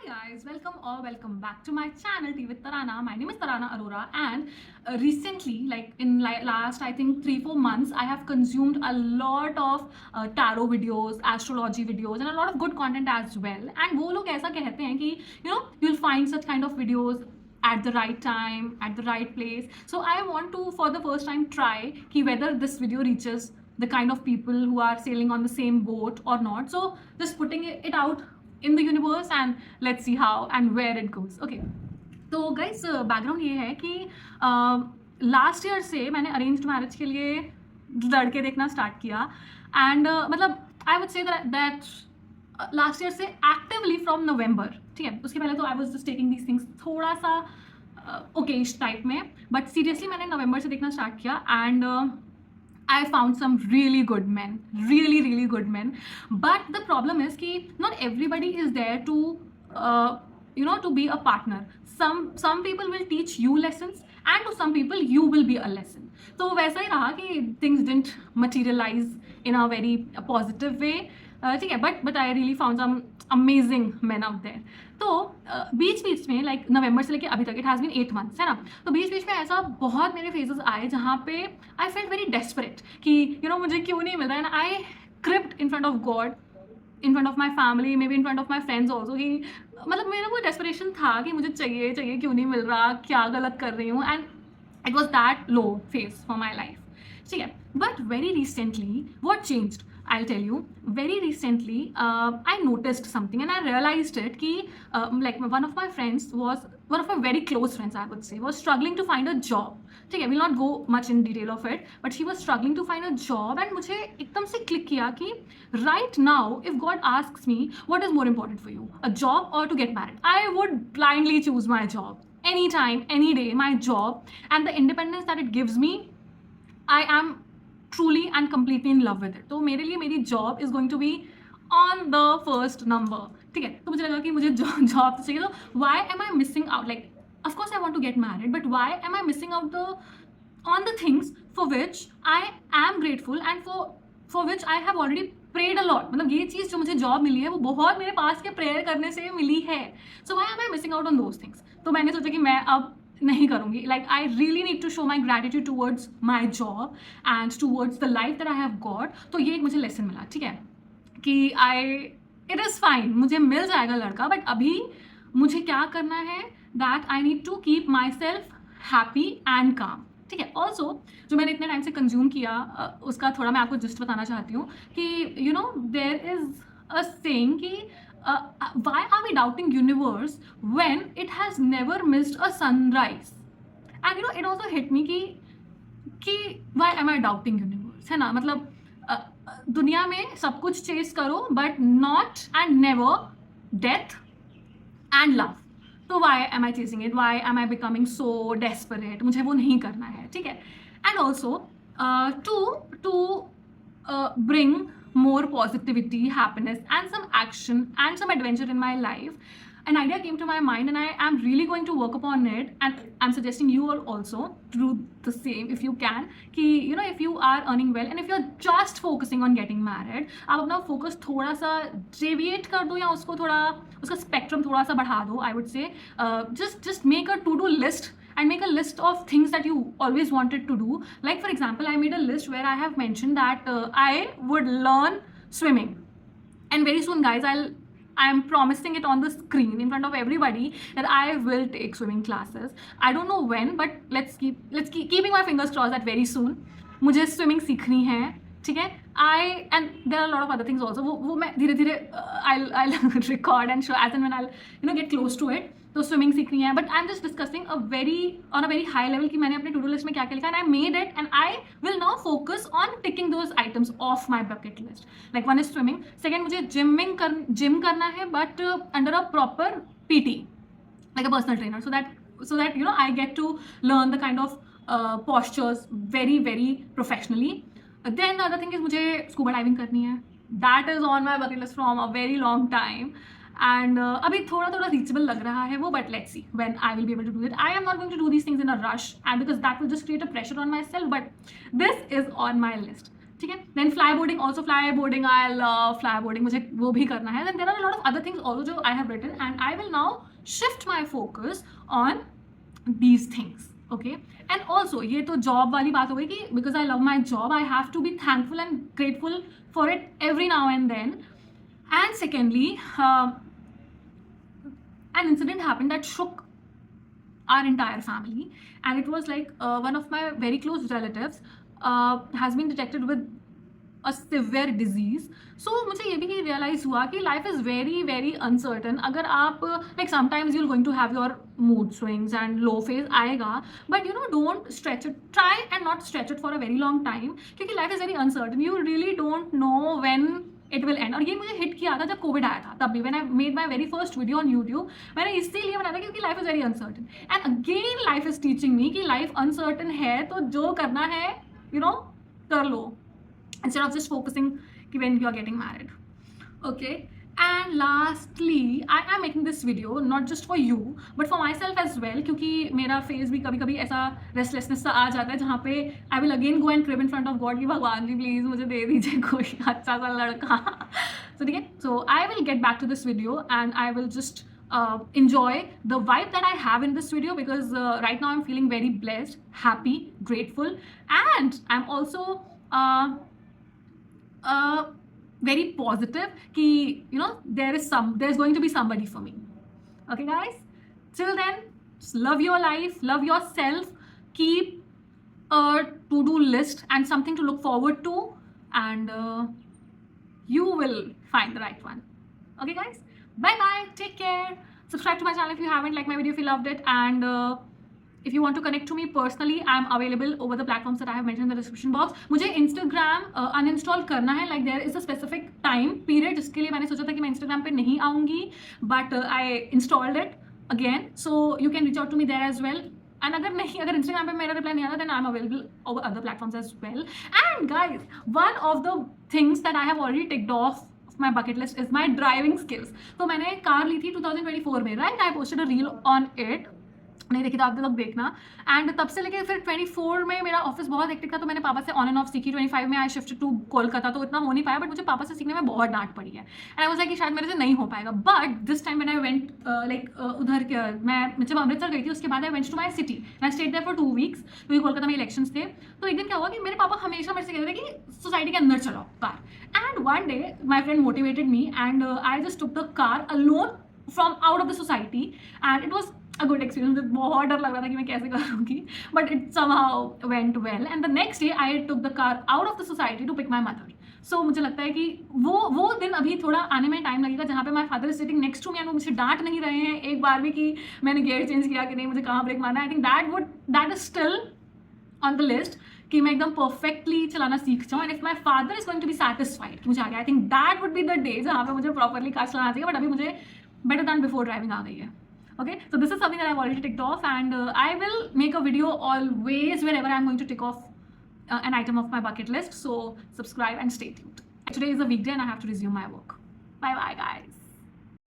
guys, welcome or welcome back to my channel Tea with Tarana. My name is Tarana Arora, and recently, like in last I think 3-4 months, I have consumed a lot of tarot videos, astrology videos, and a lot of good content as well. And वो लोग ऐसा कहते हैं कि you'll find such kind of videos at the right time, at the right place. So I want to, for the first time, try ki whether this video reaches the kind of people who are sailing on the same boat or not. So just putting it out in the universe and let's see how and where it goes. Okay, तो guys background ये है कि last year से मैंने arranged marriage के लिए लड़के देखना स्टार्ट किया एंड मतलब I would say that last year से एक्टिवली फ्रॉम नवंबर. ठीक है, उसके पहले तो I was just taking these things थोड़ा सा ओकेश टाइप में, बट सीरियसली मैंने नवंबर से देखना स्टार्ट किया and I found some really good men, really good men. But the problem is कि not everybody is there to to be a partner. Some people will teach you lessons and to some people you will be a lesson. तो वैसा ही रहा कि things didn't materialize in a very positive way. ठीक है, but I really found some amazing man out there. तो बीच बीच में like नवंबर से लेके अभी तक इट हैज़ बीन 8 months, है ना. तो बीच बीच में ऐसा बहुत मेरे फेजेस आए जहाँ पे आई फेल्ट वेरी डेस्परेट कि मुझे क्यों नहीं मिल रहा है. And I crypt in front of God, in front of my family, may be in front of my friends also, कि मतलब मेरा वो डेस्परेशन था कि मुझे चाहिए क्यों नहीं मिल रहा, क्या गलत कर रही हूँ. And it was that low phase for my life. ठीक है, but very recently what changed, I'll tell you. Very recently, I noticed something and I realized it कि like one of my very close friends, I would say, was struggling to find a job. ठीक है, we'll not go much in detail of it, but she was struggling to find a job and मुझे एकदम से click किया कि right now, if God asks me what is more important for you, a job or to get married, I would blindly choose my job. Anytime, any day, my job and the independence that it gives me, I am truly and completely in love with it. तो मेरे लिए मेरी job is going to be on the first number. ठीक है, तो मुझे लगा कि मुझे जॉब तो चाहिए. तो why am I missing out, like of course I want to get married, but why am I missing out on the things for which I am grateful and for which I have already prayed a lot. मतलब ये चीज़ जो मुझे job मिली है वो बहुत मेरे पास के prayer करने से मिली है. So why am I missing out on those things. तो मैंने सोचा कि मैं अब नहीं करूँगी. Like I really need to show my gratitude towards my job and towards the life that I have got. तो ये एक मुझे लेसन मिला. ठीक है, कि इट इज़ फाइन, मुझे मिल जाएगा लड़का, बट अभी मुझे क्या करना है, that I need to keep myself happy and काम. ठीक है, ऑल्सो जो मैंने इतने टाइम से कंज्यूम किया उसका थोड़ा मैं आपको जस्ट बताना चाहती हूँ कि देयर इज़ अ सेइंग कि why are we doubting universe when it has never missed a sunrise? And it also hit me कि why am I doubting universe, है ना. मतलब दुनिया में सब कुछ चेस करो but not and never death and love. तो why am I chasing it? Why am I becoming so desperate? मुझे वो नहीं करना है. ठीक है, and also to bring more positivity, happiness, and some action and some adventure in my life, an idea came to my mind and I am really going to work upon it, and I'm suggesting you all also to do the same if you can. कि if you are earning well and if you're just focusing on getting married, आप अपना focus थोड़ा सा deviate कर दो या उसको थोड़ा उसका spectrum थोड़ा सा बढ़ा दो. I would say just make a to-do list and make a list of things that you always wanted to do. Like for example, I made a list where I have mentioned that I would learn swimming, and very soon guys I am promising it on the screen in front of everybody that I will take swimming classes. I don't know when, but let's keep keeping my fingers crossed that very soon मुझे swimming सीखनी है. ठीक है, and there are a lot of other things also. वो मैं धीरे धीरे I'll record and show as and when I'll get close to it. तो स्विमिंग सीखनी है, but I am just discussing on a very high level कि मैंने अपने टू डू लिस्ट में क्या क्या लिखा, and I made it and I will now focus on ticking those items of my bucket list. Like one is swimming, second मुझे gym करना है but under a proper PT, like a personal trainer, so that I get to learn the kind of postures very professionally. Then the other thing is मुझे scuba diving करनी है. That is on my bucket list from a very long time. And अभी थोड़ा reachable लग रहा है वो, but let's see when I will be able to do it. I am not going to do these things in a rush and because that will just create a pressure on myself, but this is on my list. ठीक है. Then fly boarding, also fly boarding, I love fly boarding, मुझे वो भी करना है. Then there are lot of other things also जो I have written and I will now shift my focus on these things. Okay. And also ये तो job वाली बात हो गई कि because I love my job I have to be thankful and grateful for it every now and then. And secondly, an incident happened that shook our entire family, and it was like one of my very close relatives has been detected with a severe disease. So मुझे ये भी realize हुआ कि life is very very uncertain. अगर आप like sometimes you're going to have your mood swings and low phase आएगा, but you know don't stretch it. Try and not stretch it for a very long time क्योंकि life is very uncertain. You really don't know when it will end. और ये मुझे hit किया था जब Covid आया था, तब भी when I made my very first video on YouTube मैंने इसीलिए बनाया था क्योंकि life is very uncertain. And again life is teaching me कि life uncertain है तो जो करना है you know कर लो instead of just focusing when you are getting married. Okay. And lastly, I am making this video not just for you but for myself as well क्योंकि मेरा face भी कभी कभी ऐसा रेस्टलेसनेस सा आ जाता है जहाँ पे I will again go and crib in front of God कि भगवान जी प्लीज़ मुझे दे दीजिए कोई अच्छा सा लड़का. So ठीक है. So I will get back to this video and I will just enjoy the vibe that I have in this video because right now I'm feeling very blessed, happy, grateful, and I'm also very positive कि you know there's going to be somebody for me. Okay guys, till then just love your life, love yourself, keep a to-do list and something to look forward to, and you will find the right one. Okay guys, bye bye, take care, subscribe to my channel if you haven't, like my video if you loved it, and if you want to connect to me personally, I am available over the platforms that I have mentioned in the description box. मुझे Instagram uninstall करना है, like there is a specific time period जिसके लिए मैंने सोचा था कि मैं Instagram पे नहीं आऊँगी, but I installed it again, so you can reach out to me there as well. And अगर Instagram पे मेरा reply नहीं आता, then I am available over other platforms as well. And guys, one of the things that I have already ticked off my bucket list is my driving skills. तो मैंने car ली थी 2024 में, right? I posted a reel on it. नहीं देखी तो आप लोग देखना. एंड तब से लेके फिर 24 में मेरा ऑफिस बहुत हेक्टिक था तो मैंने पापा से ऑन एंड ऑफ सीखी. 25 में आई शिफ्ट टू कोलकाता तो इतना हो नहीं पाया, बट मुझे पापा से सीखने में बहुत डांट पड़ी है. एंड आई वाज लाइक कि शायद मेरे से नहीं हो पाएगा. But this time when I went उधर मैं जब अमृतसर गई थी उसके बाद I went to my city and I stayed there for 2 weeks क्योंकि कोलकाता में इलेक्शंस थे. तो एक दिन क्या हुआ कि मेरे पापा हमेशा मेरे से कहते थे कि सोसाइटी के अंदर चलाओ car. And one day my friend motivated me and I just took the car alone from out of the society and it was a good experience. मुझे बहुत डर लग रहा था कि मैं कैसे करूँगी, but it somehow went well. And the next day I took the car out of the society to pick my mother. So मुझे लगता है कि वो दिन अभी थोड़ा आने में टाइम लगेगा जहाँ पे my father is sitting next to me and वो मुझे डांट नहीं रहे हैं एक बार भी कि मैंने गेयर चेंज किया कि नहीं, मुझे कहाँ ब्रेक मारना है. I think that is still on the list कि मैं एकदम परफेक्टली चलाना सीख जाऊँ. And if my father is going to be satisfied कि मुझे आ गया, I think that would be the day जहाँ पे मुझे प्रॉपरली कार चलाना चाहिए. बट अभी मुझे बेटर दैन बिफोर ड्राइविंग आ गई है. Okay, so this is something that I've already ticked off, and I will make a video always whenever I'm going to tick off an item of my bucket list. So subscribe and stay tuned. Today is a weekday and I have to resume my work. Bye bye guys.